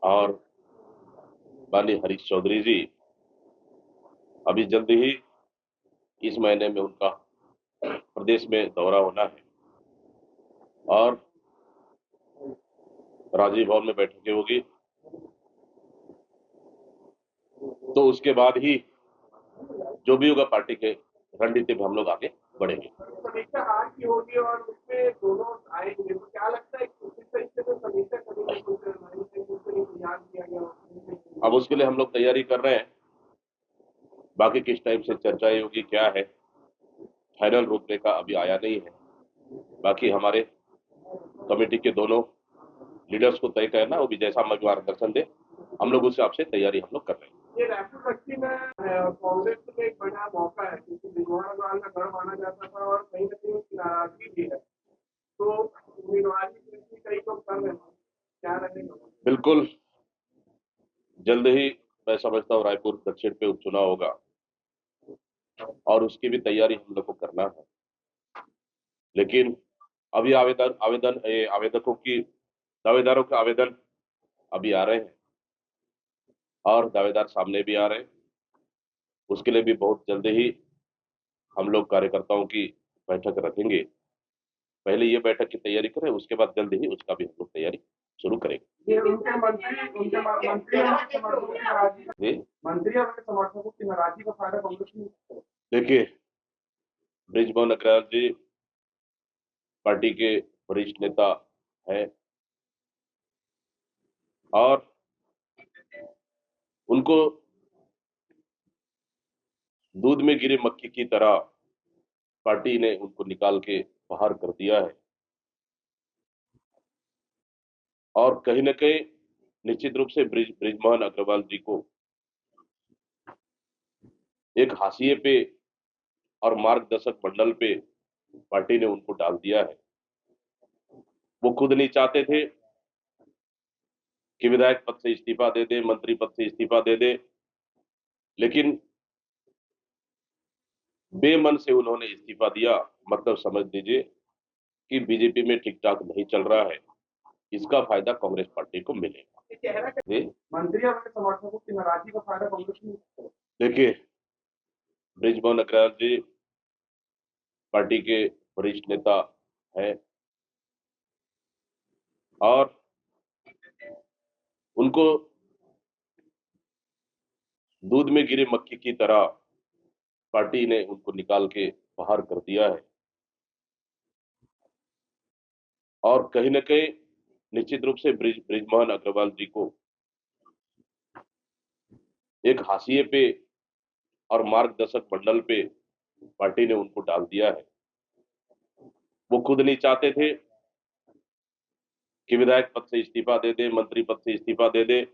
और माननीय हरीश चौधरी जी अभी जल्द ही इस महीने में उनका प्रदेश में दौरा होना है और राजीव भवन में बैठकें होगी। तो उसके बाद ही जो भी होगा पार्टी के रणनीति में हम लोग आगे बढ़ेंगे। समीक्षा आज की होगी और उसमें दोनों आएंगे, तो क्या लगता है कि किस तरीके से समीक्षा करेंगे, तैयार किया गया? अब उसके लिए हम लोग तैयारी कर रहे हैं। बाकी किस टाइप से चर्चाएं होगी, क्या है, फाइनल रूपरेखा अभी आया नहीं है। बाकी हमारे कमेटी के दोनों लीडर्स को तय करना, वो भी जैसा हमें मार्गदर्शन दे, हम लोग उस हिसाब से तैयारी हम लोग कर रहे हैं। ये रायपुर बस्ती में कांग्रेस में एक बड़ा मौका है, क्योंकि बिजनौर का गढ़ माना जाता था और कहीं ना कहीं नाराजगी भी है, तो उम्मीदवारी कई लोग कर रहे हैं, क्या रहेगा? बिल्कुल जल्द ही मैं समझता हूँ रायपुर दक्षिण पे उपचुनाव होगा और उसकी भी तैयारी हम लोग को करना है। लेकिन अभी आवेदकों की दावेदारों के आवेदन अभी आ रहे हैं और दावेदार सामने भी आ रहे हैं। उसके लिए भी बहुत जल्द ही हम लोग कार्यकर्ताओं की बैठक रखेंगे। पहले ये बैठक की तैयारी करें, उसके बाद जल्द ही उसका भी हम लोग तैयारी शुरू करेंगे। ये उनके मंत्री और समर्थकों की नाराजगी का फायदा कांग्रेस में। देखिए, बृजमोहन अग्रवाल जी पार्टी के वरिष्ठ नेता है और उनको दूध में गिरी मक्खी की तरह पार्टी ने उनको निकाल के बाहर कर दिया है और कहीं न कहीं निश्चित रूप से बृजमोहन अग्रवाल जी को एक हाशिए पे और मार्गदर्शक मंडल पे पार्टी ने उनको डाल दिया है। वो खुद नहीं चाहते थे कि विधायक पद से इस्तीफा दे दे, मंत्री पद से इस्तीफा दे दे, लेकिन बेमन से उन्होंने इस्तीफा दिया। मतलब समझ लीजिए कि बीजेपी में ठीक ठाक नहीं चल रहा है, इसका फायदा कांग्रेस पार्टी को मिलेगा। मंत्री और समर्थकों की नाराजगी का फायदा कांग्रेस में। देखिए, बृजमोहन अग्रवाल जी पार्टी के वरिष्ठ नेता है और उनको दूध में गिरी मक्खी की तरह पार्टी ने उनको निकाल के बाहर कर दिया है और कहीं न कहीं निश्चित रूप से बृजमोहन अग्रवाल जी को एक हाशिए पे और मार्गदर्शक मंडल पे पार्टी ने उनको डाल दिया है। वो खुद नहीं चाहते थे कि विधायक पद से इस्तीफा दे दे, मंत्री पद से इस्तीफा दे दे,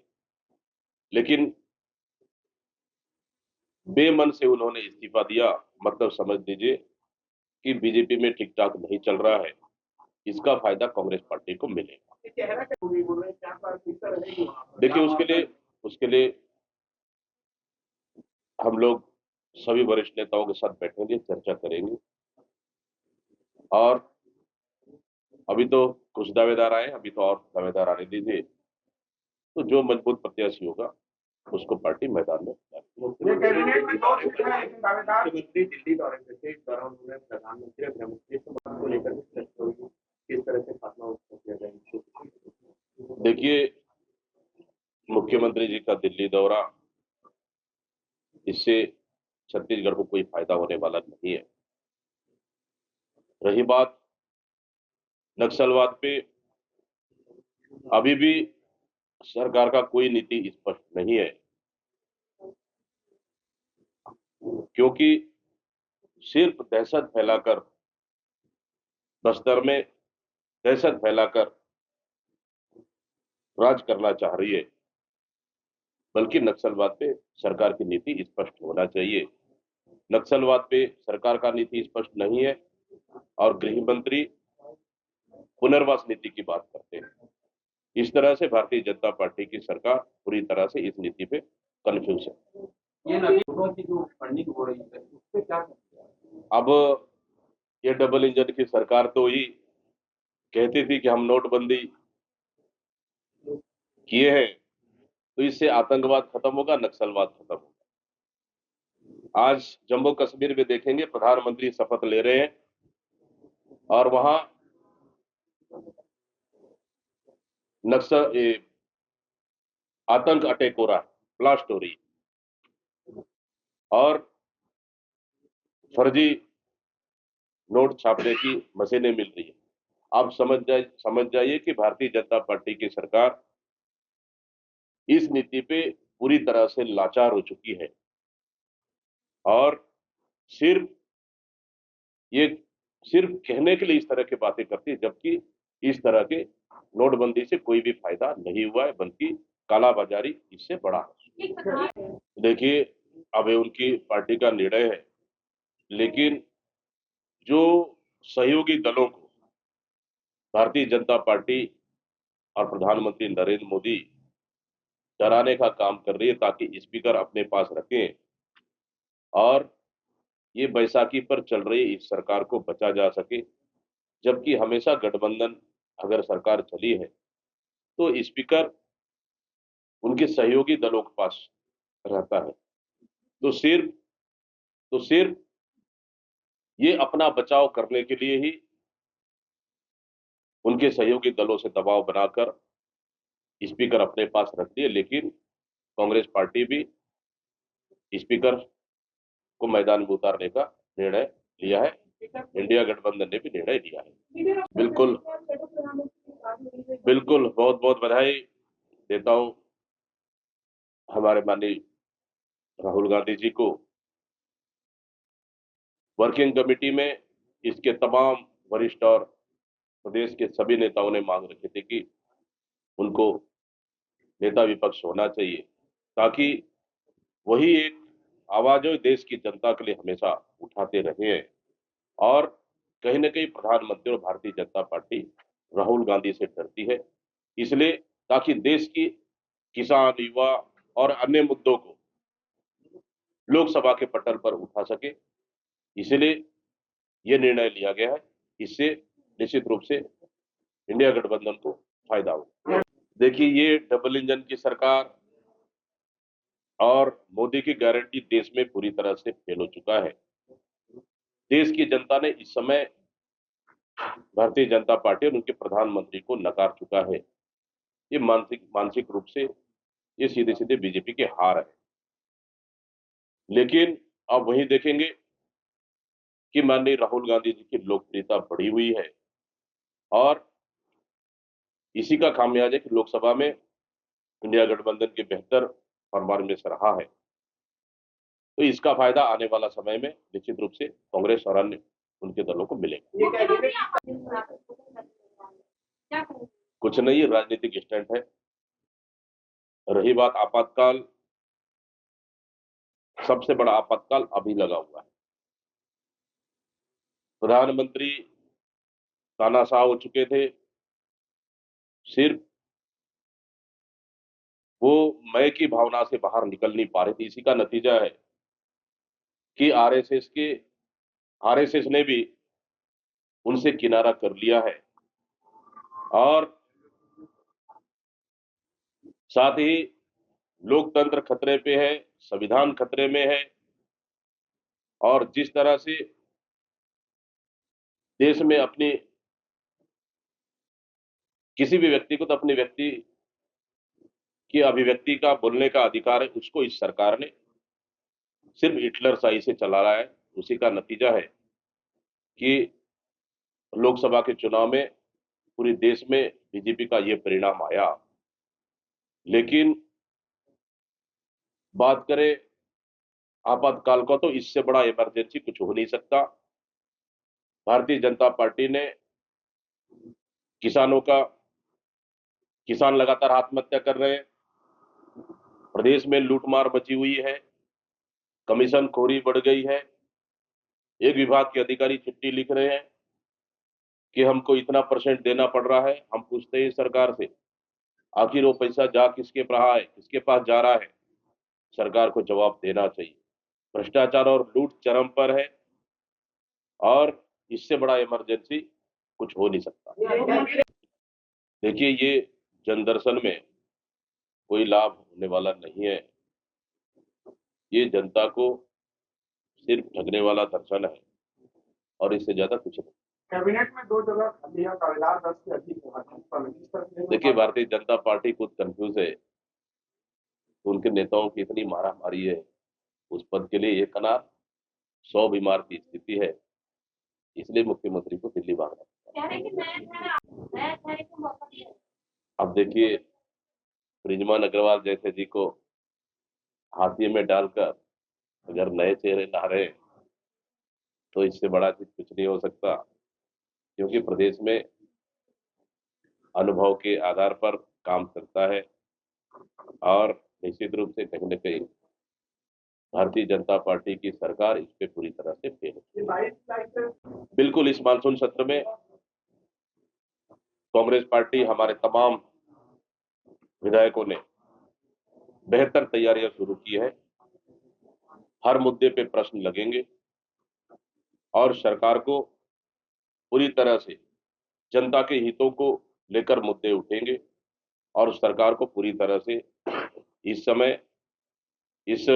लेकिन बेमन से उन्होंने इस्तीफा दिया। मतलब समझ लीजिए कि बीजेपी में ठीक ठाक नहीं चल रहा है, इसका फायदा कांग्रेस पार्टी को मिलेगा। देखिए, उसके लिए हम लोग सभी वरिष्ठ नेताओं के साथ बैठेंगे, चर्चा करेंगे और अभी तो कुछ दावेदार आए, अभी तो और दावेदार आने दीजिए, तो जो मजबूत प्रत्याशी होगा उसको पार्टी मैदान में कैबिनेट में दो दावेदार दिल्ली दौरे पे इस दौरान उन्होंने प्रधानमंत्री और गृहमंत्री से बात को लेकर चर्चा हुई, किस तरह से खात्मा किया जाए। देखिए, मुख्यमंत्री जी का दिल्ली दौरा, इससे छत्तीसगढ़ को कोई फायदा होने वाला नहीं है। रही बात नक्सलवाद पे, अभी भी सरकार का कोई नीति स्पष्ट नहीं है, क्योंकि सिर्फ दहशत फैलाकर, बस्तर में दहशत फैलाकर राज करना चाह रही है। बल्कि नक्सलवाद पे सरकार की नीति स्पष्ट होना चाहिए। नक्सलवाद पे सरकार का नीति स्पष्ट नहीं है और गृह मंत्री पुनर्वास नीति की बात करते हैं। इस तरह से भारतीय जनता पार्टी की सरकार पूरी तरह से इस नीति पे कंफ्यूज है। ये नदी की जो फंडिंग हो रही है उससे क्या अब ये डबल इंजन की सरकार तो ही कहती थी कि हम नोटबंदी किए हैं तो इससे आतंकवाद खत्म होगा, नक्सलवाद खत्म होगा। आज जम्मू कश्मीर में देखेंगे प्रधानमंत्री शपथ ले रहे हैं और वहां आतंक अटैक हो रहा है, ब्लास्ट हो रही है और फर्जी नोट छापने की मशीनें मिल रही है। आप समझ जाइए कि भारतीय जनता पार्टी की सरकार इस नीति पे पूरी तरह से लाचार हो चुकी है और सिर्फ ये सिर्फ कहने के लिए इस तरह की बातें करती है, जबकि इस तरह के नोटबंदी से कोई भी फायदा नहीं हुआ है, बल्कि कालाबाजारी इससे बढ़ा है। देखिए, अब ये उनकी पार्टी का निर्णय है, लेकिन जो सहयोगी दलों को भारतीय जनता पार्टी और प्रधानमंत्री नरेंद्र मोदी डराने का काम कर रही है ताकि स्पीकर अपने पास रखें और ये बैसाखी पर चल रही इस सरकार को बचा जा सके। जबकि हमेशा गठबंधन अगर सरकार चली है तो स्पीकर उनके सहयोगी दलों के पास रहता है, तो सिर्फ ये अपना बचाव करने के लिए ही उनके सहयोगी दलों से दबाव बनाकर स्पीकर अपने पास रखती है। लेकिन कांग्रेस पार्टी भी स्पीकर को मैदान में उतारने का निर्णय लिया है, इंडिया गठबंधन ने भी निर्णय लिया है। बिल्कुल बिल्कुल, बहुत बहुत बधाई देता हूं हमारे माननीय राहुल गांधी जी को। वर्किंग कमेटी में इसके तमाम वरिष्ठ और प्रदेश के सभी नेताओं ने मांग रखी थी कि उनको नेता विपक्ष होना चाहिए, ताकि वही एक आवाज हो देश की जनता के लिए हमेशा उठाते रहे हैं। और कहीं ना कहीं प्रधानमंत्री और भारतीय जनता पार्टी राहुल गांधी से डरती है, इसलिए ताकि देश की किसान, युवा और अन्य मुद्दों को लोकसभा के पटल पर उठा सके, इसलिए यह निर्णय लिया गया है। इससे निश्चित रूप से इंडिया गठबंधन को फायदा होगा। देखिए, ये डबल इंजन की सरकार और मोदी की गारंटी देश में पूरी तरह से फेल हो चुका है। देश की जनता ने इस समय भारतीय जनता पार्टी और उनके प्रधानमंत्री को नकार चुका है। ये मानसिक रूप से ये सीधे सीधे बीजेपी की हार है। लेकिन अब वही देखेंगे कि माननीय राहुल गांधी जी की लोकप्रियता बढ़ी हुई है और इसी का खामियाजा कि लोकसभा में इंडिया गठबंधन के बेहतर परफॉर्मेंस रहा है। तो इसका फायदा आने वाला समय में निश्चित रूप से कांग्रेस और अन्य उनके दलों को मिलेगा। कुछ नहीं, ये राजनीतिक स्टंट है। रही बात आपातकाल, सबसे बड़ा आपातकाल अभी लगा हुआ है। प्रधानमंत्री तानाशाह हो चुके थे, सिर्फ वो मैं की भावना से बाहर निकल नहीं पा रहे थे। इसी का नतीजा है कि आरएसएस ने भी उनसे किनारा कर लिया है और साथ ही लोकतंत्र खतरे पे है, संविधान खतरे में है और जिस तरह से देश में अपनी किसी भी व्यक्ति को तो अपनी व्यक्ति की अभिव्यक्ति का, बोलने का अधिकार है, उसको इस सरकार ने सिर्फ हिटलरशाही से चला रहा है। उसी का नतीजा है कि लोकसभा के चुनाव में पूरे देश में बीजेपी का ये परिणाम आया। लेकिन बात करें आपातकाल का, तो इससे बड़ा इमरजेंसी कुछ हो नहीं सकता। भारतीय जनता पार्टी ने किसान लगातार आत्महत्या कर रहे हैं, प्रदेश में लूटमार मची हुई है, कमीशन खोरी बढ़ गई है। एक विभाग के अधिकारी चिट्ठी लिख रहे हैं कि हमको इतना % देना पड़ रहा है। हम पूछते हैं सरकार से, आखिर वो पैसा जा किसके रहा है, किसके पास जा रहा है? सरकार को जवाब देना चाहिए। भ्रष्टाचार और लूट चरम पर है और इससे बड़ा इमरजेंसी कुछ हो नहीं सकता। देखिए, ये जनदर्शन में कोई लाभ होने वाला नहीं है। ये जनता को सिर्फ ठगने वाला दर्शन है और इससे ज्यादा कुछ नहीं। कैबिनेट में 2 जगह खाली है, दावेदार 10 से अधिक है। देखिए, भारतीय जनता पार्टी खुद कंफ्यूज है, तो उनके नेताओं की इतनी मारा मारी है, उस पद के लिए एक अनार 100 बीमार की स्थिति है, इसलिए मुख्यमंत्री को दिल्ली भागना पड़ा। अब देखिए, बृजमान अग्रवाल जैसे जी को हाथिए में डालकर अगर नए चेहरे ला रहे हैं, तो इससे बड़ा चीज कुछ नहीं हो सकता, क्योंकि प्रदेश में अनुभव के आधार पर काम करता है और निश्चित रूप से कहीं न कहीं भारतीय जनता पार्टी की सरकार इस पे पूरी तरह से फेल है। बिल्कुल, इस मानसून सत्र में कांग्रेस पार्टी, हमारे तमाम विधायकों ने बेहतर तैयारियां शुरू की है। हर मुद्दे पे प्रश्न लगेंगे और सरकार को पूरी तरह से जनता के हितों को लेकर मुद्दे उठेंगे और सरकार को पूरी तरह से इस समय इस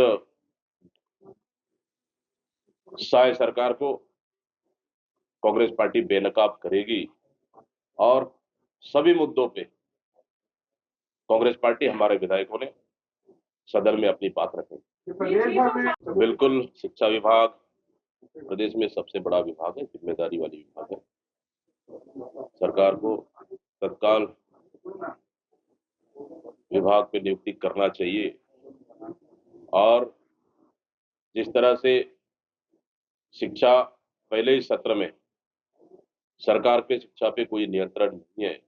साय सरकार को कांग्रेस पार्टी बेनकाब करेगी और सभी मुद्दों पे कांग्रेस पार्टी, हमारे विधायकों ने सदन में अपनी बात रखेंगे। बिल्कुल, शिक्षा विभाग प्रदेश में सबसे बड़ा विभाग है, जिम्मेदारी वाली विभाग है। सरकार को तत्काल विभाग पे नियुक्ति करना चाहिए और जिस तरह से शिक्षा पहले ही सत्र में सरकार पे शिक्षा पे कोई नियंत्रण नहीं है,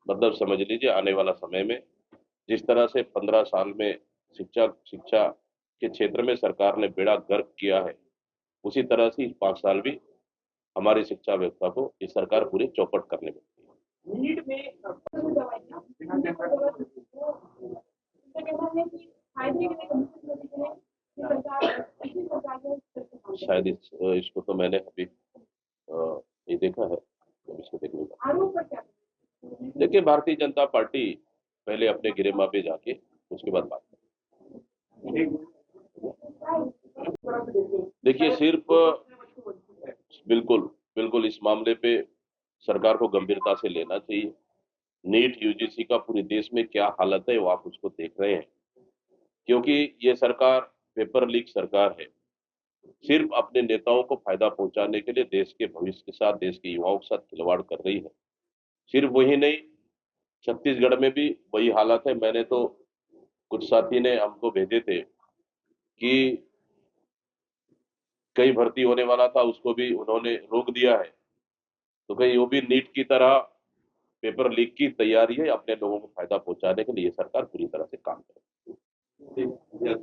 मतलब समझ लीजिए आने वाला समय में जिस तरह से 15 साल में शिक्षा के क्षेत्र में सरकार ने बेड़ा गर्क किया है, उसी तरह से 5 साल भी हमारी शिक्षा व्यवस्था को ये सरकार पूरी चौपट करने में। नीट में शायद इसको तो मैंने अभी ये देखा है, अब इसको देखने का। देखिए, भारतीय जनता पार्टी पहले अपने गिरेमा पे जाके उसके बाद बात करें। देखिए, सिर्फ बिल्कुल बिल्कुल इस मामले पे सरकार को गंभीरता से लेना चाहिए। नीट यूजीसी का पूरे देश में क्या हालत है, वो आप उसको देख रहे हैं, क्योंकि ये सरकार पेपर लीक सरकार है। सिर्फ अपने नेताओं को फायदा पहुंचाने के लिए देश के भविष्य के साथ, देश के युवाओं के साथ खिलवाड़ कर रही है। सिर्फ वही नहीं, छत्तीसगढ़ में भी वही हालत है। मैंने तो कुछ साथी ने हमको भेजे थे कि कई भर्ती होने वाला था, उसको भी उन्होंने रोक दिया है। तो कहीं वो भी नीट की तरह पेपर लीक की तैयारी है, अपने लोगों को फायदा पहुंचाने के लिए सरकार पूरी तरह से काम करे।